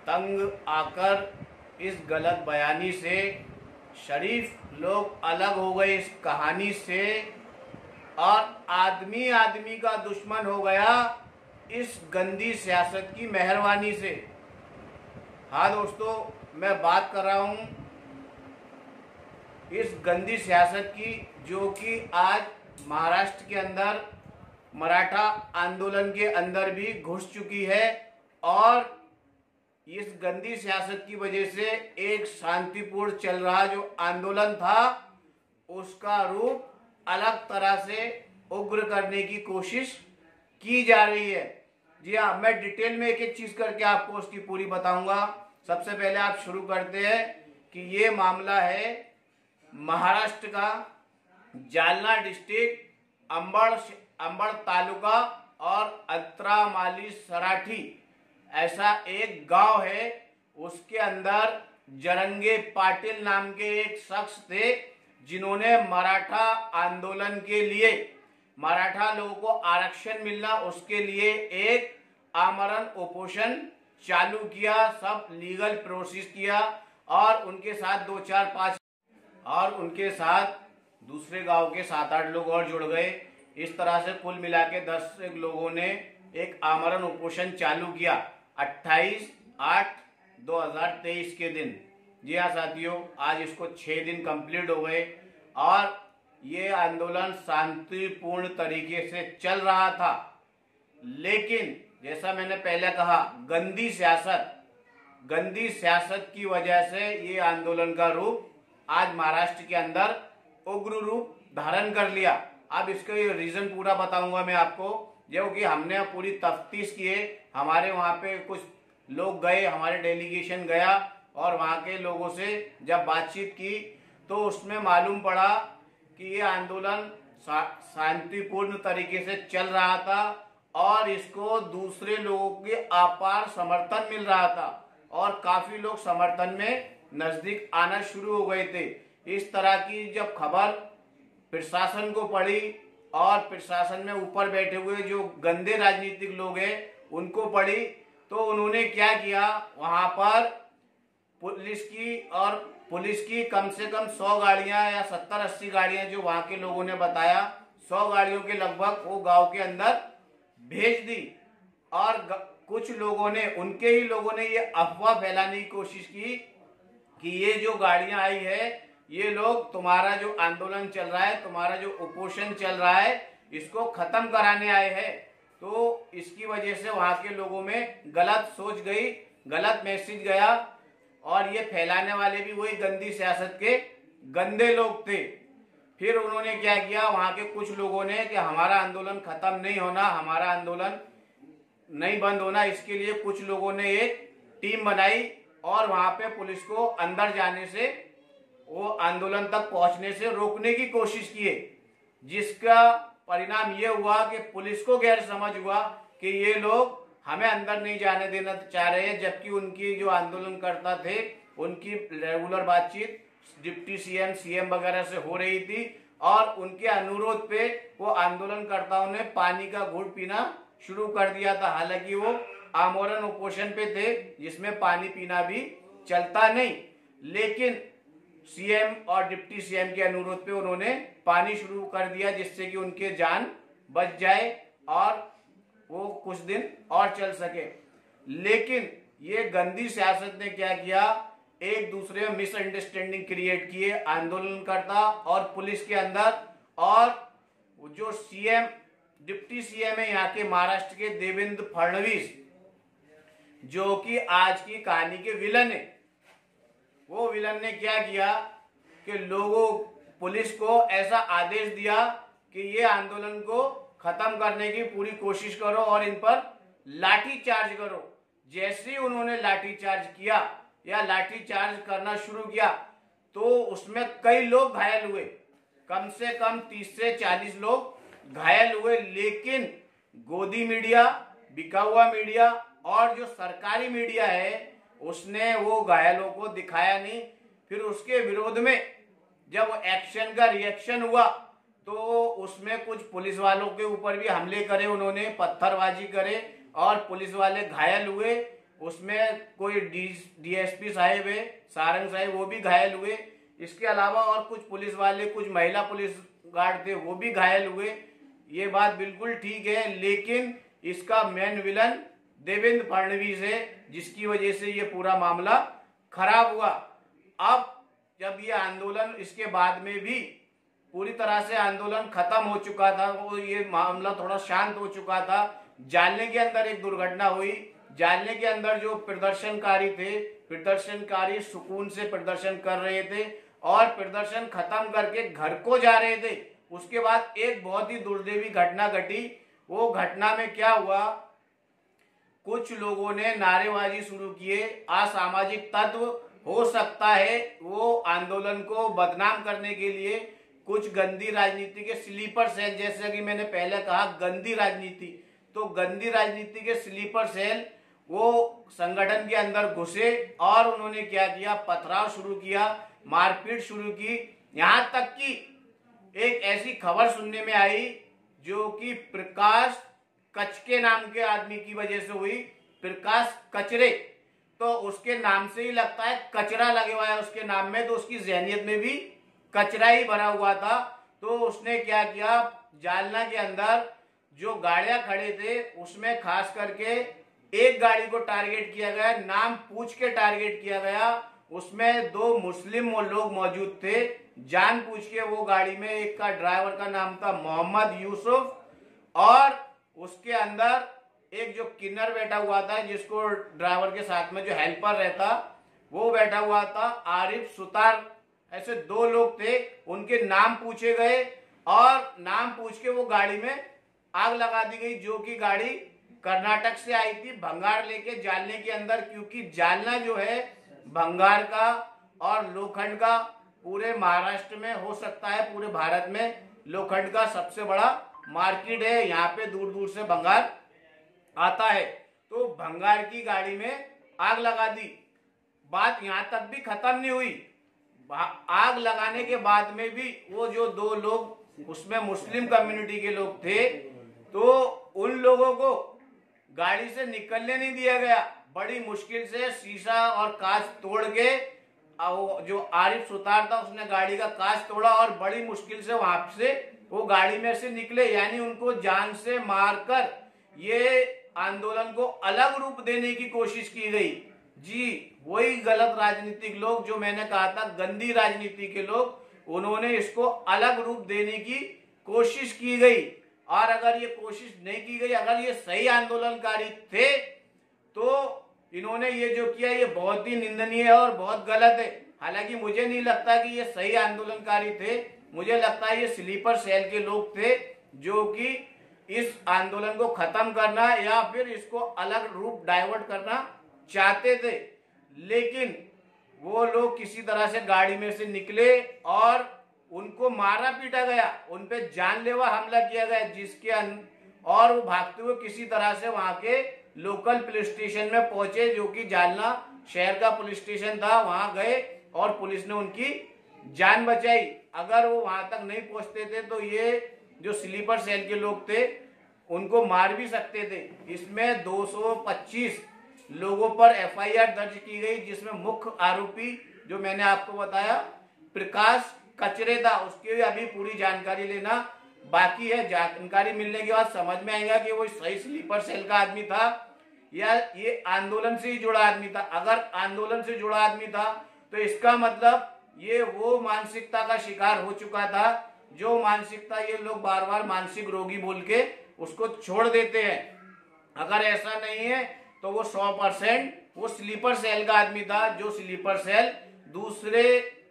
तंग आकर इस गलत बयानी से शरीफ लोग अलग हो गए इस कहानी से और आदमी आदमी का दुश्मन हो गया इस गंदी सियासत की मेहरबानी से। हाँ दोस्तों, मैं बात कर रहा हूँ इस गंदी सियासत की जो कि आज महाराष्ट्र के अंदर मराठा आंदोलन के अंदर भी घुस चुकी है और इस गंदी सियासत की वजह से एक शांतिपूर्ण चल रहा जो आंदोलन था उसका रूप अलग तरह से उग्र करने की कोशिश की जा रही है। जी हाँ, मैं डिटेल में एक एक चीज करके आपको उसकी पूरी बताऊंगा। सबसे पहले आप शुरू करते हैं कि ये मामला है महाराष्ट्र का जालना डिस्ट्रिक्ट अंबड तालुका और अत्रामाली सराठी ऐसा एक गांव है, उसके अंदर जरंगे पाटिल नाम के एक शख्स थे जिन्होंने मराठा आंदोलन के लिए मराठा लोगों को आरक्षण मिलना उसके लिए एक आमरण उपोषण चालू किया, सब लीगल प्रोसेस किया और उनके साथ दूसरे गांव के 7-8 लोग और जुड़ गए। इस तरह से कुल मिला के 10 लोगों ने एक आमरण उपोषण चालू किया 28/8/2023 के दिन। जी हाँ साथियों, आज इसको 6 दिन कंप्लीट हो गए और ये आंदोलन शांतिपूर्ण तरीके से चल रहा था। लेकिन जैसा मैंने पहले कहा, गंदी सियासत की वजह से ये आंदोलन का रूप आज महाराष्ट्र के अंदर उग्र रूप धारण कर लिया। अब इसका ये रीजन पूरा बताऊंगा मैं आपको, जो कि हमने पूरी तफ्तीश किए। हमारे वहाँ पे कुछ लोग गए, हमारे डेलीगेशन गया और वहाँ के लोगों से जब बातचीत की तो उसमें मालूम पड़ा कि ये आंदोलन शांतिपूर्ण तरीके से चल रहा था और इसको दूसरे लोगों के अपार समर्थन मिल रहा था और काफी लोग समर्थन में नजदीक आना शुरू हो गए थे। इस तरह की जब खबर प्रशासन को पड़ी और प्रशासन में ऊपर बैठे हुए जो गंदे राजनीतिक लोग हैं उनको पड़ी, तो उन्होंने क्या किया, वहां पर पुलिस की कम से कम 100 गाड़ियां या 70-80 गाड़ियां जो वहां के लोगों ने बताया 100 गाड़ियों के लगभग वो गांव के अंदर भेज दी और कुछ लोगों ने, उनके ही लोगों ने ये अफवाह फैलाने की कोशिश की कि ये जो गाड़ियां आई है ये लोग तुम्हारा जो आंदोलन चल रहा है, तुम्हारा जो उपोषण चल रहा है, इसको खत्म कराने आए हैं। तो इसकी वजह से वहां के लोगों में गलत सोच गई, गलत मैसेज गया और ये फैलाने वाले भी वही गंदी सियासत के गंदे लोग थे। फिर उन्होंने क्या किया, वहां के कुछ लोगों ने कि हमारा आंदोलन खत्म नहीं होना, हमारा आंदोलन नहीं बंद होना, इसके लिए कुछ लोगों ने एक टीम बनाई और वहां पे पुलिस को अंदर जाने से, वो आंदोलन तक पहुंचने से रोकने की कोशिश किए, जिसका परिणाम ये हुआ कि पुलिस को गैर समझ हुआ कि ये लोग हमें अंदर नहीं जाने देना चाह रहे हैं, जबकि उनकी जो आंदोलनकर्ता थे उनकी रेगुलर बातचीत डिप्टी सीएम वगैरह से हो रही थी और उनके अनुरोध पे वो आंदोलनकर्ताओं ने पानी का घूंट पीना शुरू कर दिया था। हालांकि वो आमरण उपोषण पे थे जिसमें पानी पीना भी चलता नहीं, लेकिन सीएम और डिप्टी सीएम के अनुरोध पे उन्होंने पानी शुरू कर दिया जिससे कि उनके जान बच जाए और वो कुछ दिन और चल सके। लेकिन ये गंदी सियासत ने क्या किया, एक दूसरे में मिसअंडरस्टैंडिंग क्रिएट किए आंदोलनकर्ता और पुलिस के अंदर, और जो सीएम डिप्टी सीएम है यहाँ के महाराष्ट्र के देवेंद्र फडणवीस, जो कि आज की कहानी के विलन है, वो विलन ने क्या किया कि पुलिस को ऐसा आदेश दिया कि ये आंदोलन को खत्म करने की पूरी कोशिश करो और इन पर लाठी चार्ज करो। जैसे ही उन्होंने लाठी चार्ज किया या लाठी चार्ज करना शुरू किया तो उसमें कई लोग घायल हुए, कम से कम 30 से 40 लोग घायल हुए। लेकिन गोदी मीडिया, बिका हुआ मीडिया और जो सरकारी मीडिया है उसने वो घायलों को दिखाया नहीं। फिर उसके विरोध में जब एक्शन का रिएक्शन हुआ तो उसमें कुछ पुलिस वालों के ऊपर भी हमले करे, उन्होंने पत्थरबाजी करे और पुलिस वाले घायल हुए। उसमें कोई डीएसपी साहब है सारंग साहब, वो भी घायल हुए। इसके अलावा और कुछ पुलिस वाले, कुछ महिला पुलिस गार्ड थे, वो भी घायल हुए। ये बात बिल्कुल ठीक है, लेकिन इसका मेन विलन देवेंद्र फडणवीस है, जिसकी वजह से ये पूरा मामला खराब हुआ। अब जब ये आंदोलन, इसके बाद में भी पूरी तरह से आंदोलन खत्म हो चुका था, वो ये मामला थोड़ा शांत हो चुका था, जालने के अंदर एक दुर्घटना हुई। जालने के अंदर जो प्रदर्शनकारी थे, प्रदर्शनकारी सुकून से प्रदर्शन कर रहे थे और प्रदर्शन खत्म करके घर को जा रहे थे। उसके बाद एक बहुत ही दुर्दैवी घटना घटी। वो घटना में क्या हुआ, कुछ लोगों ने नारेबाजी शुरू किए। असामाजिक तत्व, हो सकता है वो आंदोलन को बदनाम करने के लिए कुछ गंदी राजनीति के स्लीपर सेल, जैसे कि मैंने पहले कहा गंदी राजनीति, तो गंदी राजनीति के स्लीपर सेल वो संगठन के अंदर घुसे और उन्होंने क्या किया, पथराव शुरू किया, मारपीट शुरू की। यहां तक कि एक ऐसी खबर सुनने में आई जो कि प्रकाश कचके नाम के आदमी की वजह से हुई। प्रकाश कचरे, तो उसके नाम से ही लगता है कचरा लगे हुआ है उसके नाम में, तो उसकी जहनियत में भी कचरा ही भरा हुआ था। तो उसने क्या किया, जालना के अंदर जो गाड़ियां खड़े थे उसमें खास करके एक गाड़ी को टारगेट किया गया, नाम पूछ के टारगेट किया गया। उसमें 2 मुस्लिम लोग मौजूद थे, जान पूछ के वो गाड़ी में, एक का ड्राइवर का नाम था मोहम्मद यूसुफ और उसके अंदर एक जो किन्नर बैठा हुआ था, जिसको ड्राइवर के साथ में जो हेल्पर रहता वो बैठा हुआ था, आरिफ सुतार। ऐसे 2 लोग थे, उनके नाम पूछे गए और नाम पूछ के वो गाड़ी में आग लगा दी गई, जो कि गाड़ी कर्नाटक से आई थी भंगार लेके जालने के अंदर। क्योंकि जालना जो है भंगार का और लोखंड का पूरे महाराष्ट्र में, हो सकता है पूरे भारत में लोखंड का सबसे बड़ा मार्केट है। यहाँ पे दूर दूर से भंगार आता है, तो भंगार की गाड़ी में आग लगा दी। बात यहाँ तक भी खत्म नहीं हुई। आग लगाने के बाद में भी वो जो 2 लोग उसमें मुस्लिम कम्युनिटी के लोग थे, तो उन लोगों को गाड़ी से निकलने नहीं दिया गया। बड़ी मुश्किल से शीशा और कांच तोड़ के, जो आरिफ सुतार था उसने गाड़ी का कांच तोड़ा और बड़ी मुश्किल से वहां से वो गाड़ी में से निकले। यानी उनको जान से मारकर ये आंदोलन को अलग रूप देने की कोशिश की गई। जी, वही गलत राजनीतिक लोग जो मैंने कहा था, गंदी राजनीति के लोग, उन्होंने इसको अलग रूप देने की कोशिश की गई। और अगर ये कोशिश नहीं की गई, अगर ये सही आंदोलनकारी थे, तो इन्होंने ये जो किया ये बहुत ही निंदनीय है और बहुत गलत है। हालांकि मुझे नहीं लगता कि ये सही आंदोलनकारी थे, मुझे लगता है ये स्लीपर सेल के लोग थे जो कि इस आंदोलन को खत्म करना या फिर इसको अलग रूप डाइवर्ट करना चाहते थे। लेकिन वो लोग किसी तरह से गाड़ी में से निकले और उनको मारा पीटा गया, उन पे जानलेवा हमला किया गया, और वो भागते हुए किसी तरह से वहां के लोकल पुलिस स्टेशन में पहुंचे, जो कि जालना शहर का पुलिस स्टेशन था। वहां गए और पुलिस ने उनकी जान बचाई। अगर वो वहां तक नहीं पहुंचते थे तो ये जो स्लीपर सेल के लोग थे उनको मार भी सकते थे। इसमें 225 लोगों पर एफआईआर दर्ज की गई, जिसमें मुख्य आरोपी जो मैंने आपको बताया प्रकाश कचरे था, उसकी अभी पूरी जानकारी लेना बाकी है। जानकारी मिलने के बाद समझ में आएगा कि वो सही स्लीपर सेल का आदमी था या ये आंदोलन से ही जुड़ा आदमी था। अगर आंदोलन से जुड़ा आदमी था तो इसका मतलब ये वो मानसिकता का शिकार हो चुका था, जो मानसिकता ये लोग बार बार मानसिक रोगी बोल के उसको छोड़ देते हैं। अगर ऐसा नहीं है तो वो 100% वो स्लीपर सेल का आदमी था, जो स्लीपर सेल दूसरे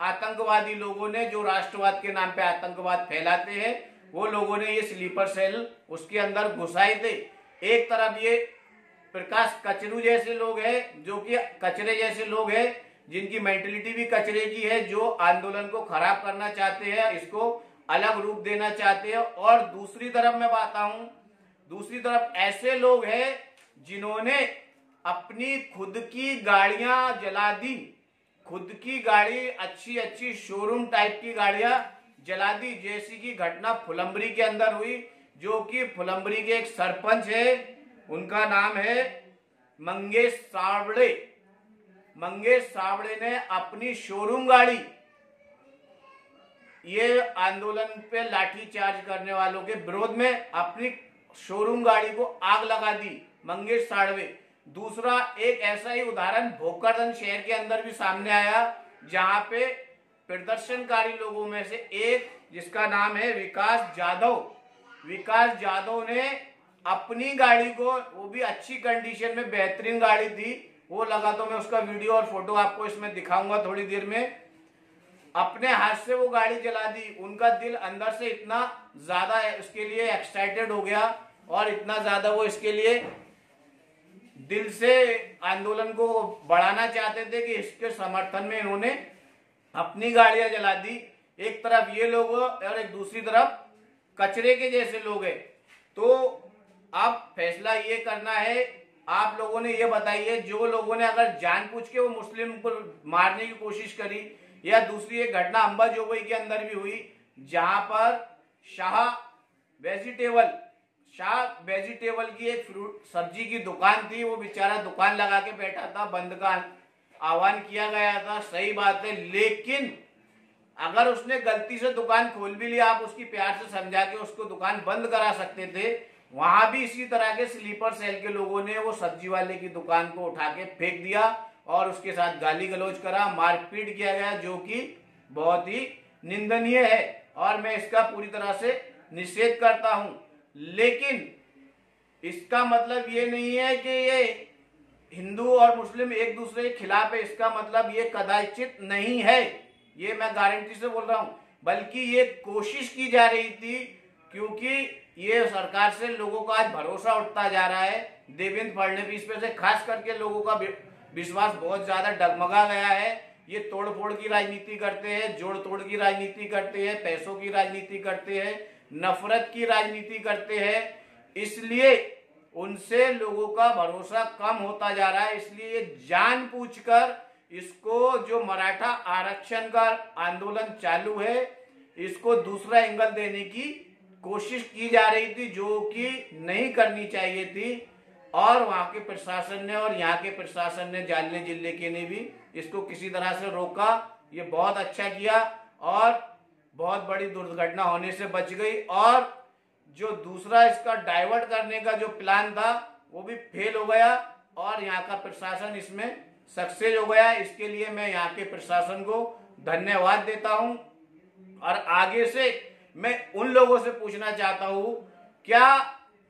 आतंकवादी लोगों ने, जो राष्ट्रवाद के नाम पे आतंकवाद फैलाते हैं, वो लोगों ने ये स्लीपर सेल उसके अंदर घुसाए थे। एक तरफ ये प्रकाश कचरू जैसे लोग हैं, जो कि कचरे जैसे लोग हैं, जिनकी मेंटेलिटी भी कचरे की है, जो आंदोलन को खराब करना चाहते हैं, इसको अलग रूप देना चाहते हैं। और दूसरी तरफ मैं बात आऊं, दूसरी तरफ ऐसे लोग हैं जिन्होंने अपनी खुद की गाड़ियां जला दी, खुद की गाड़ी, अच्छी अच्छी शोरूम टाइप की गाड़ियां जला दी। जैसी की घटना फुलंबरी के अंदर हुई, जो कि फुलंबरी के एक सरपंच है, उनका नाम है मंगेश सावड़े ने अपनी शोरूम गाड़ी, ये आंदोलन पे लाठी चार्ज करने वालों के विरोध में अपनी शोरूम गाड़ी को आग लगा दी, मंगेश सावड़े। दूसरा एक ऐसा ही उदाहरण भोकरदन शहर के अंदर भी सामने आया, जहां पे प्रदर्शनकारी लोगों में से एक, जिसका नाम है विकास जाधव ने अपनी गाड़ी को, वो भी अच्छी कंडीशन में, बेहतरीन गाड़ी थी, वो लगा, तो मैं उसका वीडियो और फोटो आपको इसमें दिखाऊंगा थोड़ी देर में, अपने हाथ से वो गाड़ी जला दी। उनका दिल अंदर से इतना ज्यादा इसके लिए एक्साइटेड हो गया और इतना ज्यादा वो इसके लिए दिल से आंदोलन को बढ़ाना चाहते थे कि इसके समर्थन में इन्होंने अपनी गाड़ियां जला दी। एक तरफ ये लोग और एक दूसरी तरफ कचरे के जैसे लोग हैं। तो अब फैसला ये करना है, आप लोगों ने ये बताइए, जो लोगों ने अगर जानबूझ के वो मुस्लिम को मारने की कोशिश करी, या दूसरी एक घटना अंबाजोगाई के अंदर भी हुई, जहां पर शाह वेजिटेबल की एक फ्रूट सब्जी की दुकान थी, वो बेचारा दुकान लगा के बैठा था, बंद का आह्वान किया गया था, सही बात है, लेकिन अगर उसने गलती से दुकान खोल भी लिया, आप उसकी प्यार से समझा के उसको दुकान बंद करा सकते थे। वहां भी इसी तरह के स्लीपर सेल के लोगों ने वो सब्जी वाले की दुकान को उठा के फेंक दिया और उसके साथ गाली गलौज करा, मारपीट किया गया, जो कि बहुत ही निंदनीय है और मैं इसका पूरी तरह से निषेध करता हूं। लेकिन इसका मतलब ये नहीं है कि ये हिंदू और मुस्लिम एक दूसरे के खिलाफ है, इसका मतलब ये कदाचित नहीं है, ये मैं गारंटी से बोल रहा हूं, बल्कि ये कोशिश की जा रही थी, क्योंकि ये सरकार से लोगों का आज भरोसा उठता जा रहा है। देवेंद्र फडणवीस पे से खास करके लोगों का विश्वास बहुत ज्यादा डगमगा गया है। ये तोड़ फोड़ की राजनीति करते हैं, जोड़ तोड़ की राजनीति करते हैं, पैसों की राजनीति करते हैं, नफरत की राजनीति करते हैं, इसलिए उनसे लोगों का भरोसा कम होता जा रहा है। इसलिए जानबूझकर इसको, जो मराठा आरक्षण का आंदोलन चालू है, इसको दूसरा एंगल देने की कोशिश की जा रही थी, जो कि नहीं करनी चाहिए थी। और वहां के प्रशासन ने और यहाँ के प्रशासन ने, जालने जिले के ने भी इसको किसी तरह से रोका। ये बहुत अच्छा किया और बहुत बड़ी दुर्घटना होने से बच गई। और जो दूसरा इसका डाइवर्ट करने का जो प्लान था, वो भी फेल हो गया और यहाँ का प्रशासन इसमें सक्सेस हो गया। इसके लिए मैं यहाँ के प्रशासन को धन्यवाद देता हूं। और आगे से मैं उन लोगों से पूछना चाहता हूं, क्या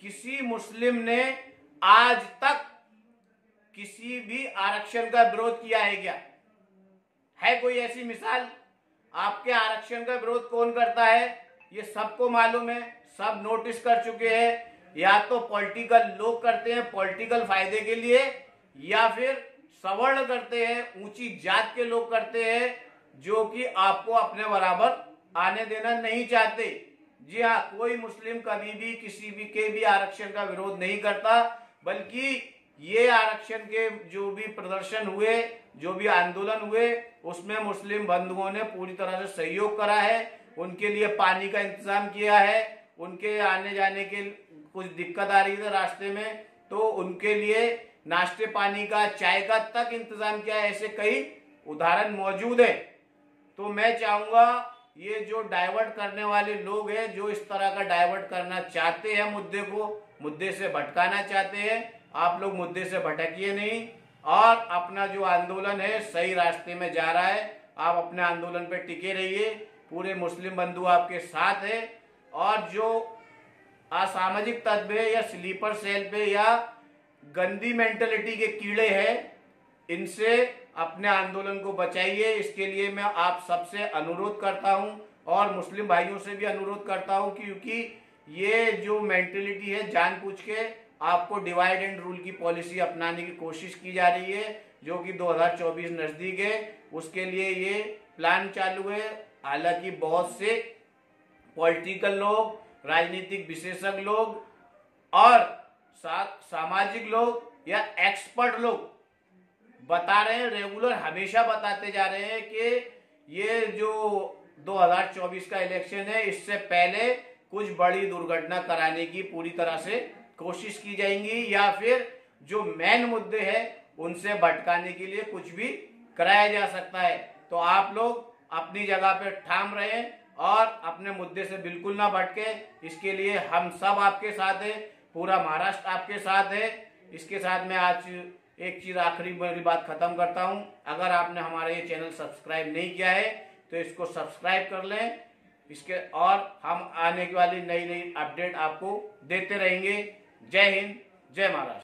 किसी मुस्लिम ने आज तक किसी भी आरक्षण का विरोध किया है? क्या है कोई ऐसी मिसाल? आपके आरक्षण का विरोध कौन करता है? ये सबको मालूम है, सब नोटिस कर चुके हैं। या तो पॉलिटिकल लोग करते हैं पॉलिटिकल फायदे के लिए, या फिर सवर्ण करते हैं, ऊंची जात के लोग करते हैं, जो कि आपको अपने बराबर आने देना नहीं चाहते। जी हाँ, कोई मुस्लिम कभी भी किसी भी के भी आरक्षण का विरोध नहीं करता, बल्कि ये आरक्षण के जो भी प्रदर्शन हुए, जो भी आंदोलन हुए, उसमें मुस्लिम बंधुओं ने पूरी तरह से सहयोग करा है। उनके लिए पानी का इंतजाम किया है, उनके आने जाने के कुछ दिक्कत आ रही थी रास्ते में, तो उनके लिए नाश्ते पानी का, चाय का तक इंतजाम किया है। ऐसे कई उदाहरण मौजूद है। तो मैं चाहूंगा, ये जो डाइवर्ट करने वाले लोग हैं, जो इस तरह का डाइवर्ट करना चाहते हैं, मुद्दे को मुद्दे से भटकाना चाहते हैं, आप लोग मुद्दे से भटकिए नहीं और अपना जो आंदोलन है सही रास्ते में जा रहा है। आप अपने आंदोलन पे टिके रहिए, पूरे मुस्लिम बंधु आपके साथ है। और जो असामाजिक तत्व है या स्लीपर सेल पे या गंदी मेंटेलिटी के कीड़े हैं, इनसे अपने आंदोलन को बचाइए। इसके लिए मैं आप सबसे अनुरोध करता हूं और मुस्लिम भाइयों से भी अनुरोध करता हूं, क्योंकि ये जो मेंटेलिटी है, जानबूझ के आपको डिवाइड एंड रूल की पॉलिसी अपनाने की कोशिश की जा रही है, जो कि 2024 नजदीक है, उसके लिए ये प्लान चालू है। हालांकि बहुत से पॉलिटिकल लोग, राजनीतिक विशेषज्ञ लोग और सामाजिक लोग या एक्सपर्ट लोग बता रहे हैं, रेगुलर हमेशा बताते जा रहे हैं कि ये जो 2024 का इलेक्शन है, इससे पहले कुछ बड़ी दुर्घटना कराने की पूरी तरह से कोशिश की जाएंगी, या फिर जो मेन मुद्दे हैं उनसे भटकाने के लिए कुछ भी कराया जा सकता है। तो आप लोग अपनी जगह पे ठाम रहे और अपने मुद्दे से बिल्कुल ना भटके। इसके लिए हम सब आपके साथ है, पूरा महाराष्ट्र आपके साथ है। इसके साथ मैं आज एक चीज आखिरी मेरी बात खत्म करता हूं। अगर आपने हमारा ये चैनल सब्सक्राइब नहीं किया है तो इसको सब्सक्राइब कर लें। इसके और हम आने वाली नई नई अपडेट आपको देते रहेंगे। जय हिंद, जय महाराष्ट्र।